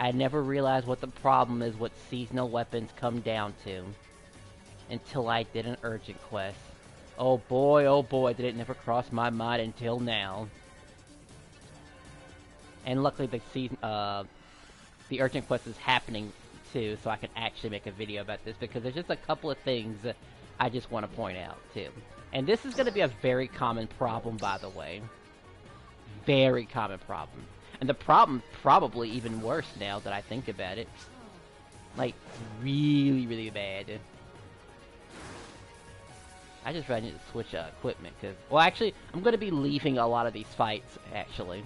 I never realized what the problem is, what seasonal weapons come down to, until I did an urgent quest. Oh boy, did it never cross my mind until now. And luckily the urgent quest is happening too, so I can actually make a video about this, because there's just a couple of things I just want to point out too. And this is going to be a very common problem, by the way. Very common problem. And the problem probably even worse now that I think about it. Like, really, really bad. I just really need to switch equipment, because... Well, actually, I'm going to be leaving a lot of these fights, actually.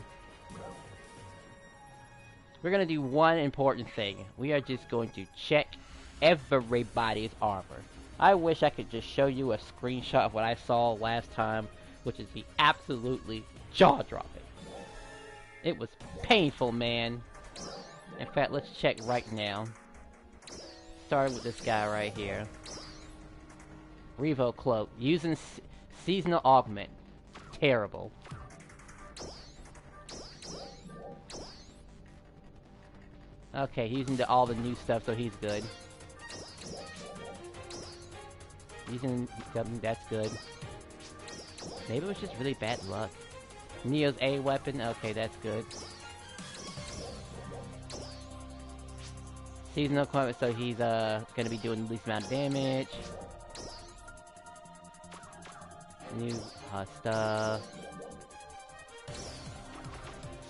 We're going to do one important thing. We are just going to check everybody's armor. I wish I could just show you a screenshot of what I saw last time, which is the absolutely jaw-dropping. It was painful, man. In fact, let's check right now. Starting with this guy right here. Revo Cloak. Using Seasonal Augment. Terrible. Okay, he's using all the new stuff, so he's good. Using something, that's good. Maybe it was just really bad luck. Neo's A weapon, okay, that's good. Seasonal equipment, so he's gonna be doing the least amount of damage. New stuff.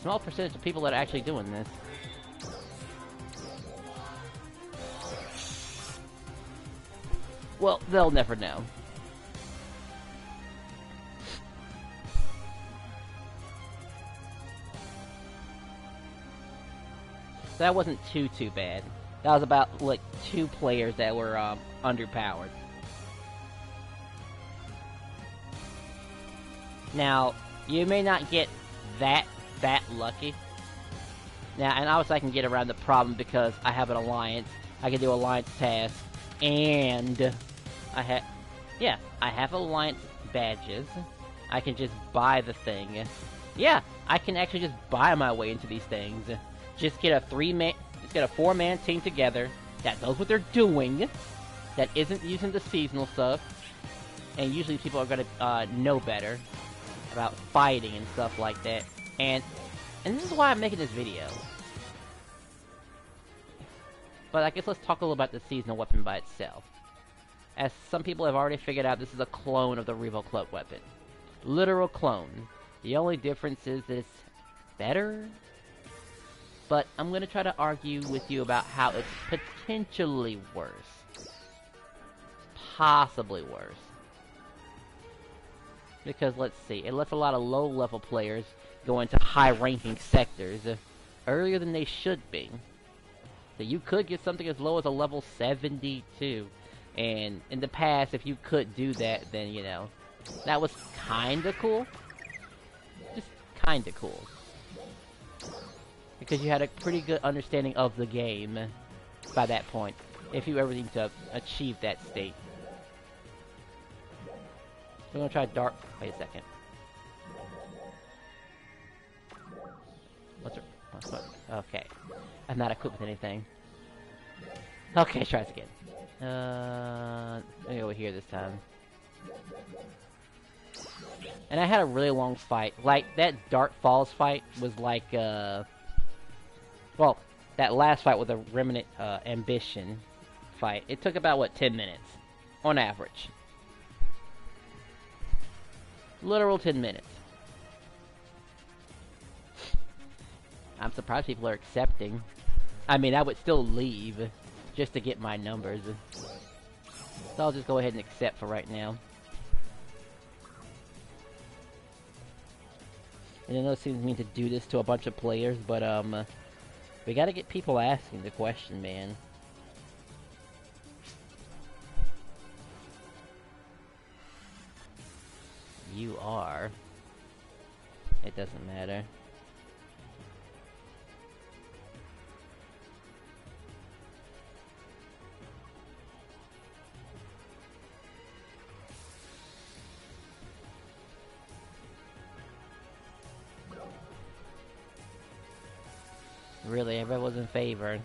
Small percentage of people that are actually doing this. Well, they'll never know. That wasn't too bad. That was about, like, 2 players that were, underpowered. Now, you may not get that lucky. Now, and obviously I can get around the problem because I have an alliance. I can do alliance tasks, and I have alliance badges. I can just buy the thing. Yeah, I can actually just buy my way into these things. Just get a 4-man team together that knows what they're doing, that isn't using the seasonal stuff, and usually people are gonna know better about fighting and stuff like that. And this is why I'm making this video. But I guess let's talk a little about the seasonal weapon by itself. As some people have already figured out, this is a clone of the Revo Cloak weapon. Literal clone. The only difference is that it's better. But I'm going to try to argue with you about how it's potentially worse. Possibly worse. Because, let's see, it lets a lot of low-level players go into high-ranking sectors earlier than they should be. So you could get something as low as a level 72. And in the past, if you could do that, then, you know, that was kinda cool. Just kinda cool. Because you had a pretty good understanding of the game by that point, if you ever need to achieve that state. So I'm gonna try dark. Wait a second. What's okay. I'm not equipped with anything. Okay, let's try this again. Let me go over here this time. And I had a really long fight. Like, that Dark Falls fight was like, well, that last fight with the Remnant Ambition fight, it took about, what, 10 minutes? On average. Literal 10 minutes. I'm surprised people are accepting. I mean, I would still leave just to get my numbers. So I'll just go ahead and accept for right now. And I know it seems mean to do this to a bunch of players, but we gotta get people asking the question, man. You are. It doesn't matter. Really, everybody was in favor.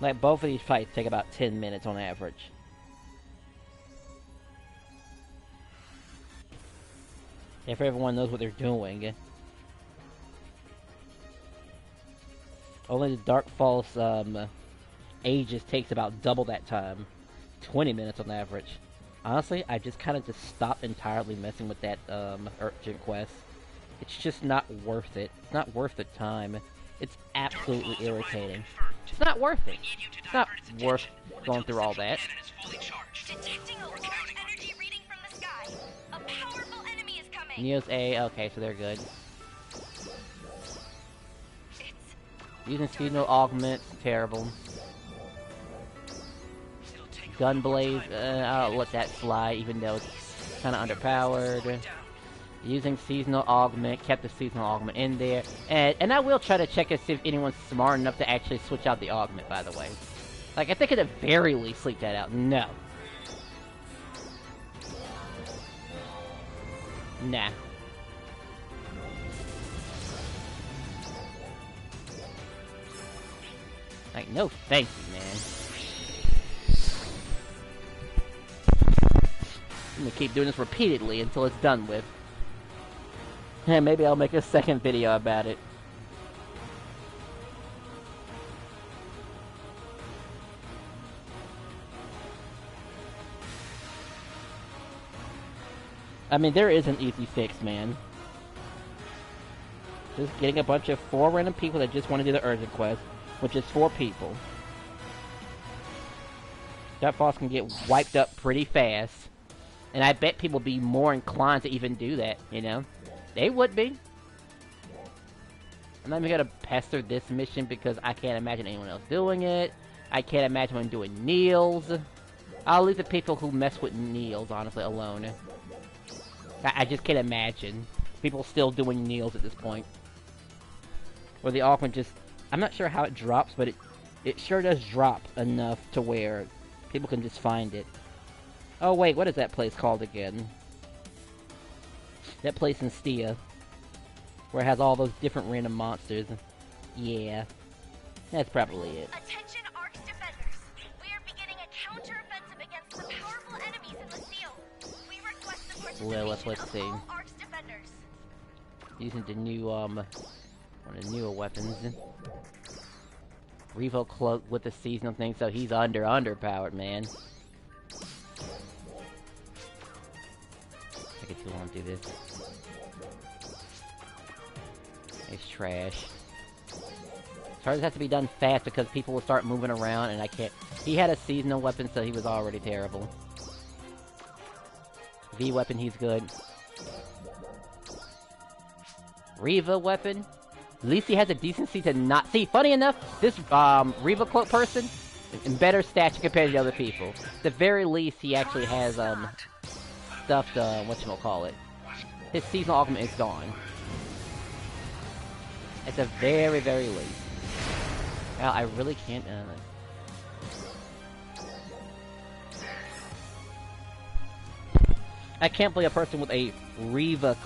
Like, both of these fights take about 10 minutes on average. If everyone knows what they're doing. Only the Dark False Aegis takes about double that time. 20 minutes on average. Honestly, I just kind of stopped entirely messing with that urgent quest. It's just not worth it. It's not worth the time. It's absolutely irritating. It's not worth it. It's not worth going through all that. Detecting a large energy reading from the sky. A powerful enemy is coming. Neo's A. Okay, so they're good. Using seasonal augment, terrible. Gunblaze, I'll let that slide, even though it's kind of underpowered. Using seasonal augment, kept the seasonal augment in there. And I will try to check and see if anyone's smart enough to actually switch out the augment, by the way. Like, I think at the very least sleep that out. No. Nah. Like, no thank you, man. I'm gonna keep doing this repeatedly until it's done with. And maybe I'll make a second video about it. I mean, there is an easy fix, man. Just getting a bunch of 4 random people that just want to do the urgent quest, which is 4 people. That boss can get wiped up pretty fast. And I bet people would be more inclined to even do that, you know? They would be. I'm not even gonna pester this mission because I can't imagine anyone else doing it. I can't imagine anyone doing Neils. I'll leave the people who mess with Neils, honestly, alone. I just can't imagine people still doing Neils at this point. Or the augment just... I'm not sure how it drops, but it sure does drop enough to where people can just find it. Oh wait, what is that place called again? That place in Stia. Where it has all those different random monsters. Yeah. That's probably it. Attention Ark's defenders. We are beginning a counter-offensive against the powerful enemies in the seal. We request the participation Lilith, let's see. of all Ark's defenders. Using the new, one of the newer weapons. Revo cloak with the seasonal thing, so he's underpowered, man. Take too long to do this. It's trash. Charges have to be done fast because people will start moving around and I can't... He had a seasonal weapon, so he was already terrible. V weapon, he's good. Reva weapon? At least he has a decency to not... See, funny enough, this, Reva cloak person in better stats compared to other people. At the very least, he actually has, stuff to, whatchamacallit. His seasonal augment is gone. At the very, very least. Well, I really can't, I can't believe a person with a Reva...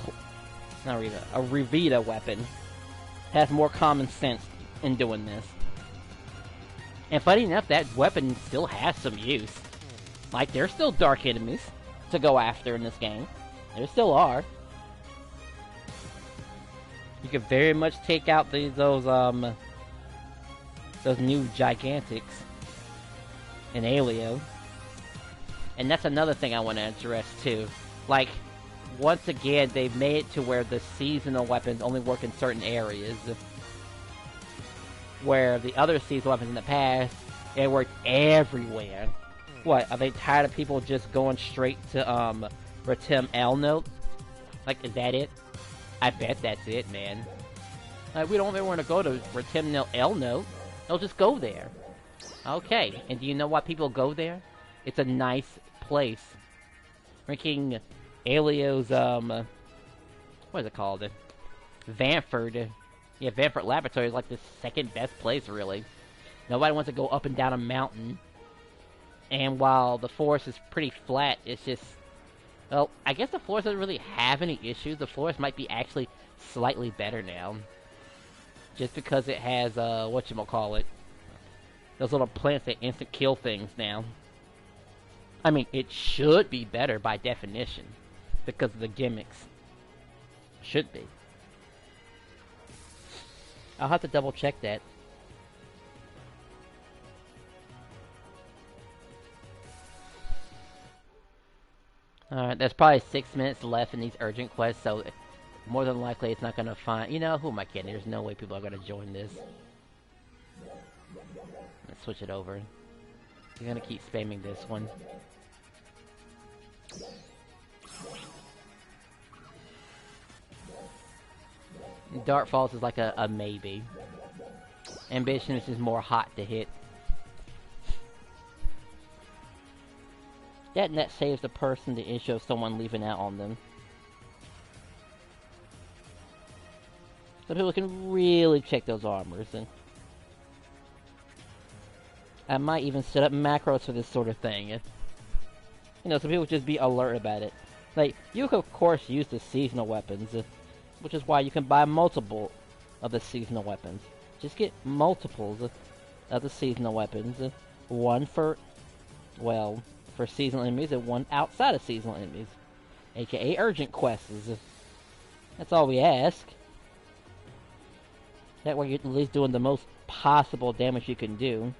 Not Reva, a Revita weapon has more common sense in doing this. And funny enough, that weapon still has some use. Like, there's still dark enemies to go after in this game. There still are. You could very much take out those new Gigantics in Alio. And that's another thing I want to address too. Like, once again, they've made it to where the seasonal weapons only work in certain areas. Where the other seasonal weapons in the past, it worked everywhere. What, are they tired of people just going straight to, Ratim L note? Like, is that it? I bet that's it, man. Like, we don't ever want to go to Ratim L note. They'll just go there. Okay, and do you know why people go there? It's a nice place. Freaking Alio's, what is it called? Vanford. Yeah, Vanford Laboratory is like the second best place, really. Nobody wants to go up and down a mountain. And while the forest is pretty flat, it's just... Well, I guess the forest doesn't really have any issues. The forest might be actually slightly better now. Just because it has, whatchamacallit, those little plants that instant kill things now. I mean, it should be better by definition, because of the gimmicks. Should be. I'll have to double check that. Alright, there's probably 6 minutes left in these urgent quests, so more than likely it's not gonna find... You know, who am I kidding? There's no way people are gonna join this. Let's switch it over. You're gonna keep spamming this one. Dark Falls is like a maybe. Ambition is just more hot to hit. That net saves the person the issue of someone leaving out on them. So people can really check those armors. And I might even set up macros for this sort of thing. You know, so people just be alert about it. Like, you can of course use the seasonal weapons, which is why you can buy multiple of the seasonal weapons. Just get multiples of the seasonal weapons. One for, well, for seasonal enemies and one outside of seasonal enemies. AKA urgent quests. That's all we ask. That way you're at least doing the most possible damage you can do.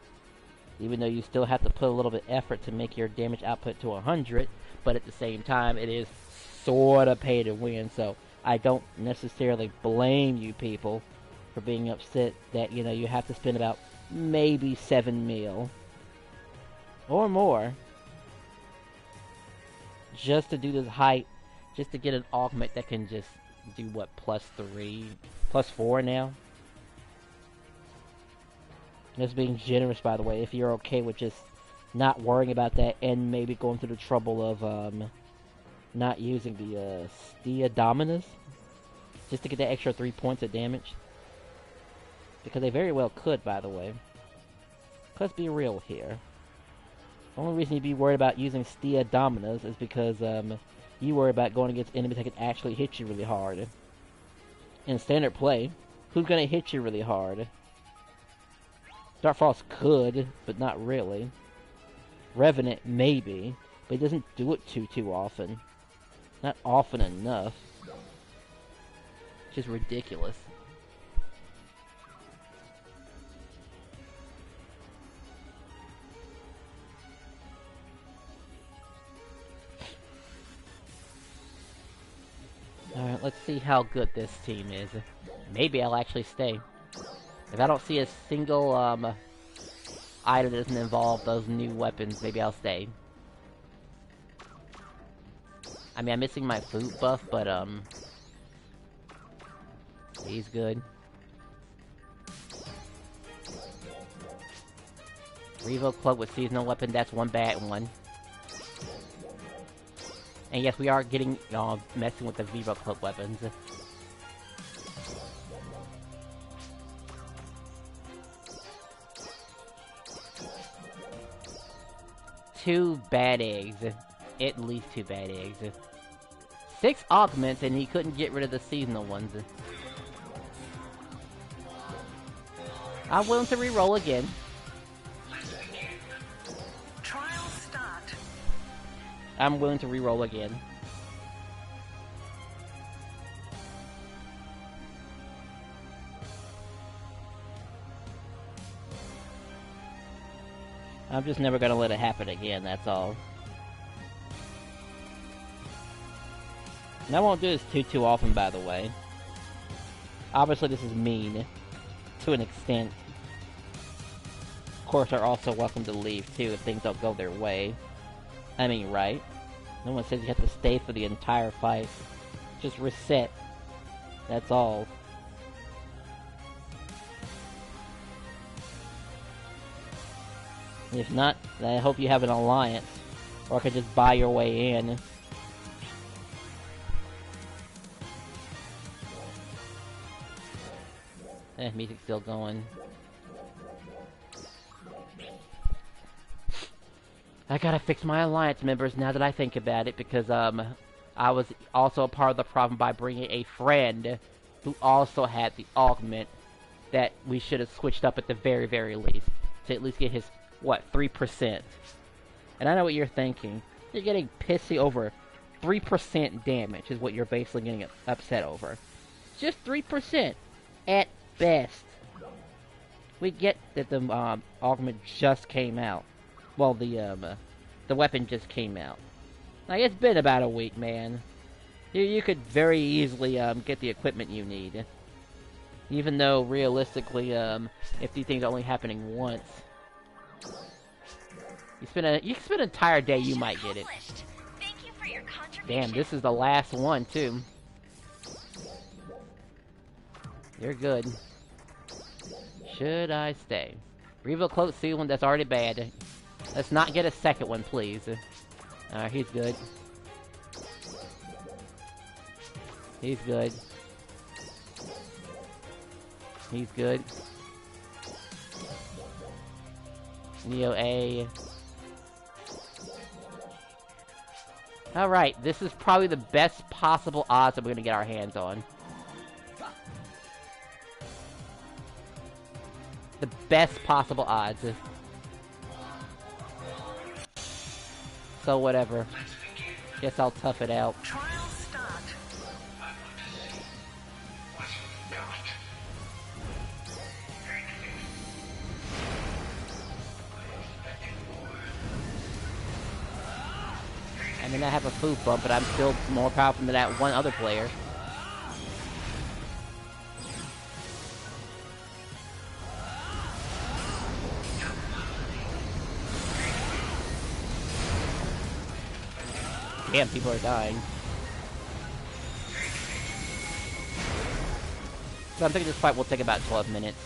Even though you still have to put a little bit of effort to make your damage output to 100. But at the same time, it is sort of pay to win. So I don't necessarily blame you people for being upset that, you know, you have to spend about maybe 7 mil. Or more. Just to do this height. Just to get an augment that can just do what, +3, +4 now? Just being generous, by the way, if you're okay with just not worrying about that and maybe going through the trouble of not using the Stia Dominus just to get that extra 3 points of damage. Because they very well could, by the way. Let's be real here. The only reason you'd be worried about using Stia Dominus is because you worry about going against enemies that can actually hit you really hard. In standard play, who's going to hit you really hard? Dark Frost could, but not really. Revenant, maybe, but he doesn't do it too often. Not often enough. Just ridiculous. Alright, let's see how good this team is. Maybe I'll actually stay. If I don't see a single item that doesn't involve those new weapons, maybe I'll stay. I mean, I'm missing my food buff, but he's good. Revo Cloak with seasonal weapon, that's one bad one. And yes, we are getting messing with the Revo Cloak weapons. Two bad eggs. At least 2 bad eggs. 6 augments and he couldn't get rid of the seasonal ones. I'm willing to re-roll again. Trial start. I'm willing to re-roll again. I'm just never gonna let it happen again, that's all. And I won't do this too often, by the way. Obviously, this is mean. To an extent. Of course, they're also welcome to leave, too, if things don't go their way. I mean, right? No one says you have to stay for the entire fight. Just reset. That's all. If not, then I hope you have an alliance. Or I could just buy your way in. Music's still going. I gotta fix my alliance members now that I think about it, because I was also a part of the problem by bringing a friend who also had the augment that we should have switched up at the very, very least. To at least get his, what, 3%. And I know what you're thinking. You're getting pissy over 3% damage is what you're basically getting upset over. Just 3% at best. We get that the augment just came out. Well, the weapon just came out. Like, it's been about a week, man. You could very easily get the equipment you need. Even though, realistically, if these things are only happening once, you spend an entire day, you might get it. Thank you for your contribution. Damn, this is the last one, too. You're good. Should I stay? Reveal cloak ceiling, that's already bad. Let's not get a second one, please. Alright, he's good. He's good. He's good. Neo A. Alright, this is probably the best possible odds that we're gonna get our hands on. The best possible odds. So whatever. Guess I'll tough it out. Trial start. I mean, I have a food bump, but I'm still more powerful than that one other player. Damn, people are dying. So I'm thinking this fight will take about 12 minutes.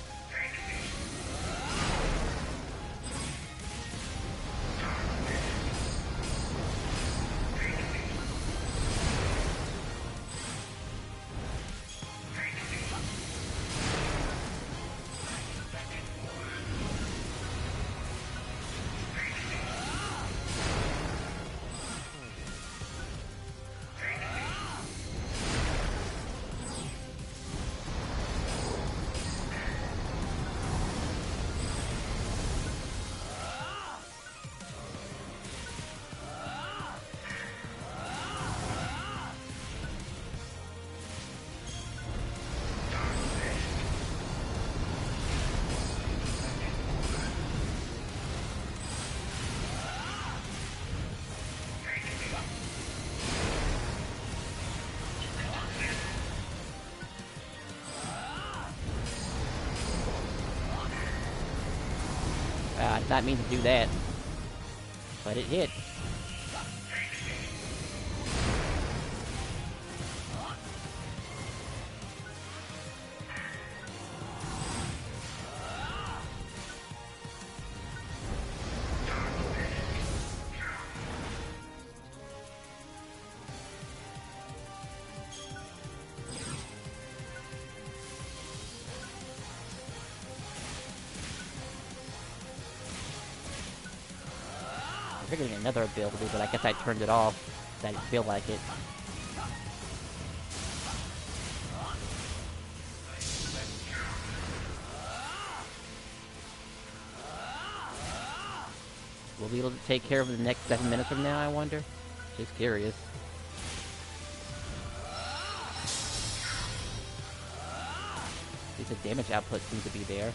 I did not mean to do that. But it hit. We're getting another ability, but I guess I turned it off. I didn't feel like it. We'll be able to take care of it the next 7 minutes from now, I wonder? Just curious. At least the damage output seems to be there.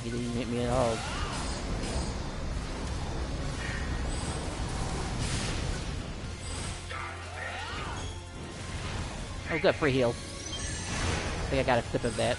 He didn't even hit me at all. Oh, good, free heal. I think I got a sip of that.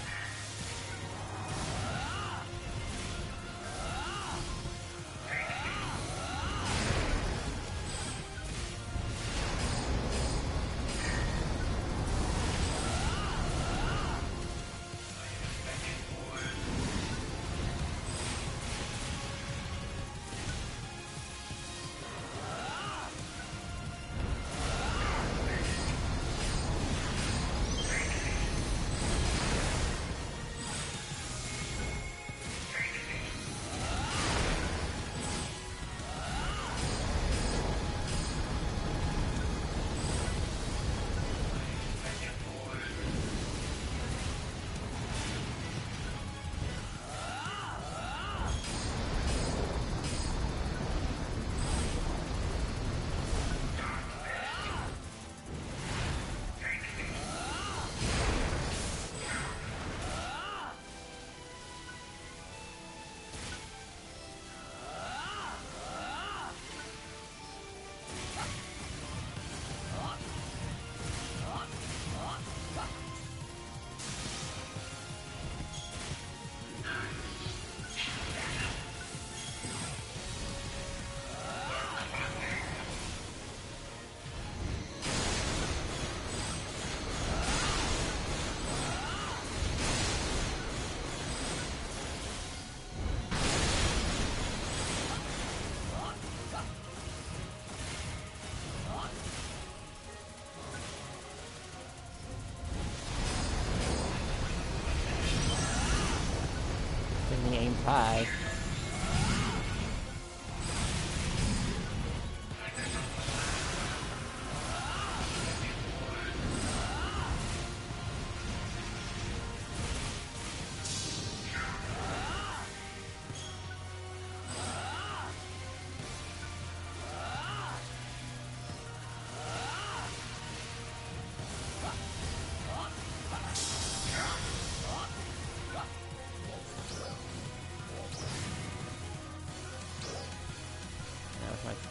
I think I got a sip of that. try.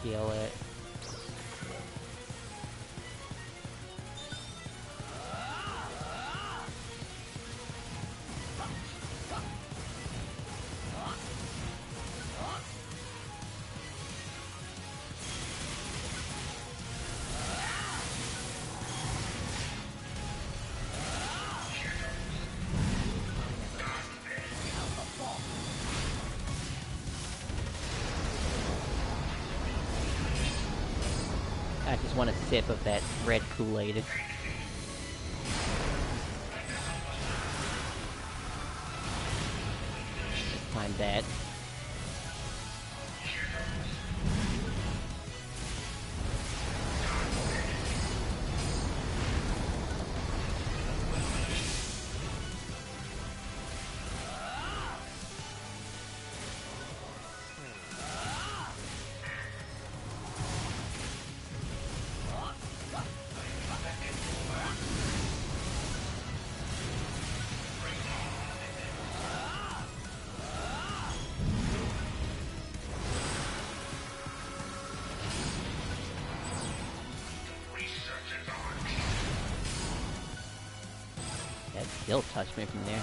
Skillet. I just want a sip of that red Kool-Aid. Find that. That still touched me from there.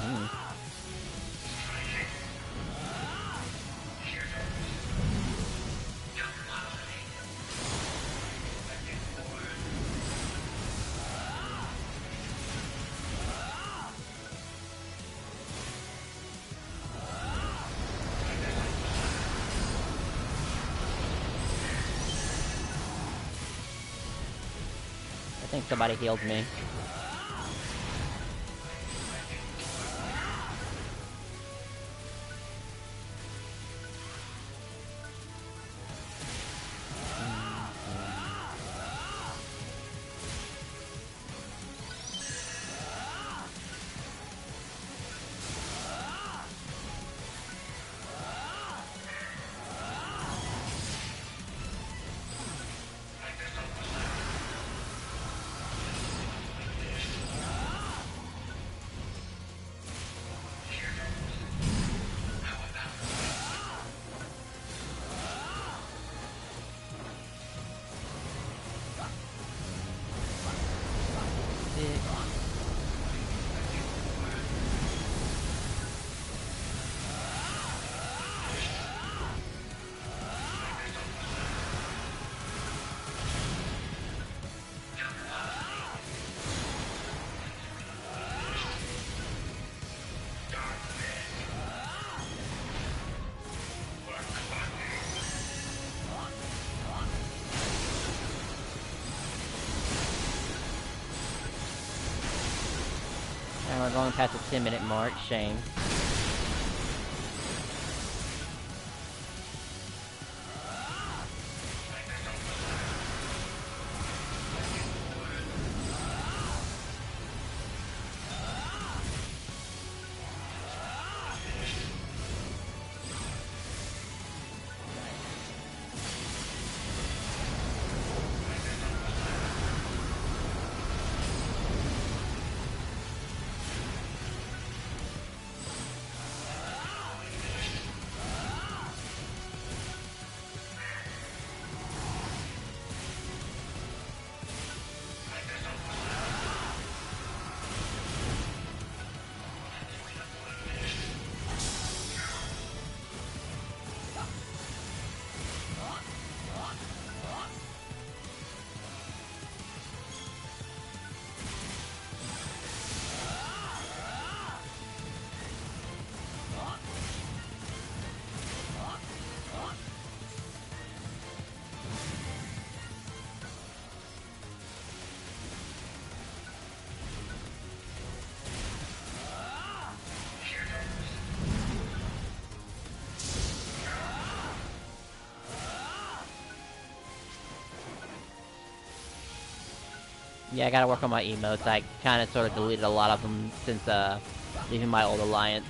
I think somebody healed me. And we're going past the 10-minute mark, shame. Yeah, I gotta work on my emotes. I kinda sorta deleted a lot of them since, leaving my old alliance.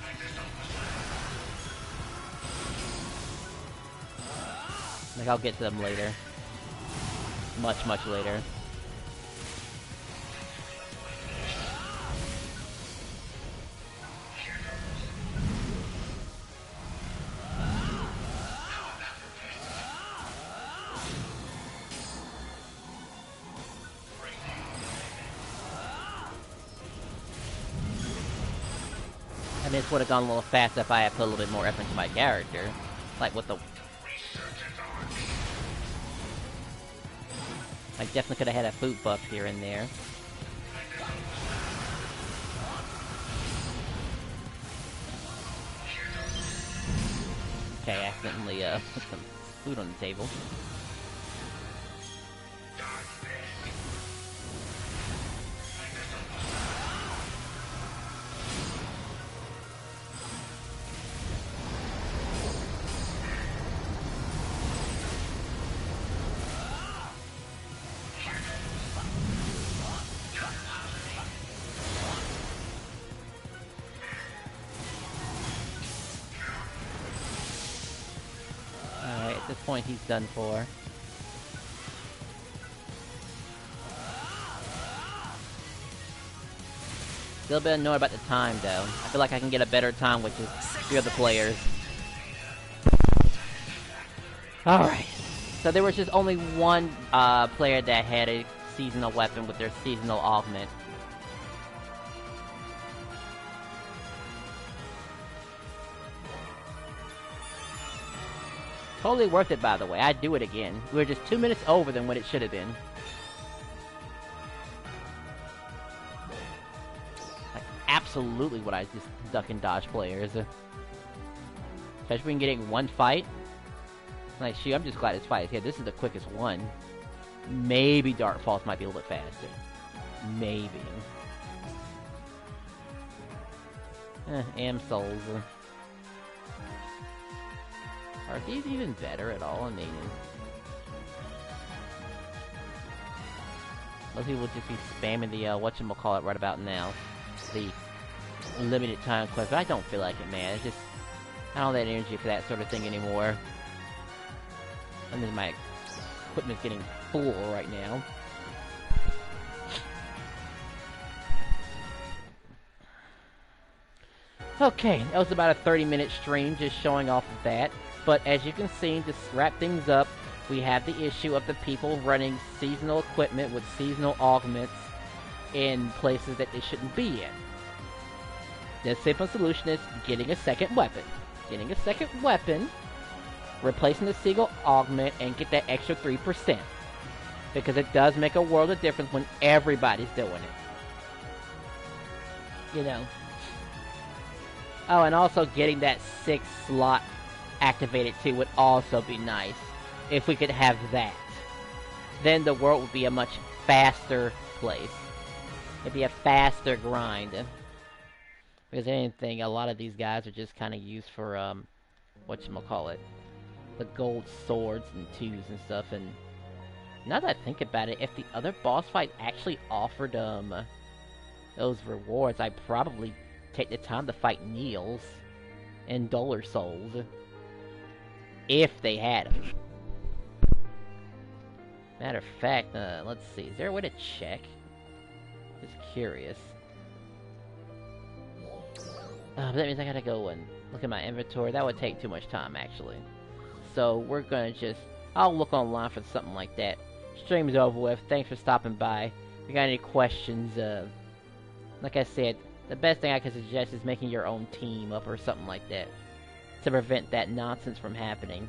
Like, I'll get to them later. Much, much later. And this would have gone a little faster if I had put a little bit more effort into my character. Like, with the... I definitely could have had a food buff here and there. Okay, I accidentally, put some food on the table. At this point, he's done for. Still a bit annoyed about the time, though. I feel like I can get a better time with just 3 other players. Alright. So there was just only one player that had a seasonal weapon with their seasonal augment. Totally worth it, by the way. I'd do it again. We were just 2 minutes over than what it should have been. Like, absolutely what I just duck and dodge players. Especially when getting one fight. Like, shoot, I'm just glad this fight is here. This is the quickest one. Maybe Dark Falls might be a little bit faster. Maybe. Am Souls. Are these even better at all? I mean... most people would just be spamming the, whatchamacallit right about now. The limited time quest, but I don't feel like it, man. It's just... I don't have that energy for that sort of thing anymore. I mean, my equipment's getting full right now. Okay, that was about a 30-minute stream just showing off of that. But as you can see, to wrap things up, we have the issue of the people running seasonal equipment with seasonal augments in places that they shouldn't be in. The simple solution is getting a second weapon. Getting a second weapon, replacing the seagull augment, and get that extra 3%. Because it does make a world of difference when everybody's doing it. You know. Oh, and also getting that 6th slot activated too would also be nice. If we could have that. Then the world would be a much faster place. It'd be a faster grind. Because anything, a lot of these guys are just kind of used for, whatchamacallit, the gold swords and 2s and stuff, and now that I think about it, if the other boss fight actually offered, those rewards, I'd probably take the time to fight Niels and Dollar Souls. If they had them. Matter of fact, let's see, is there a way to check? Just curious. But that means I gotta go and look at my inventory. That would take too much time, actually. So, we're gonna just... I'll look online for something like that. Stream's over with. Thanks for stopping by. If you got any questions, like I said, the best thing I can suggest is making your own team up or something like that. To prevent that nonsense from happening.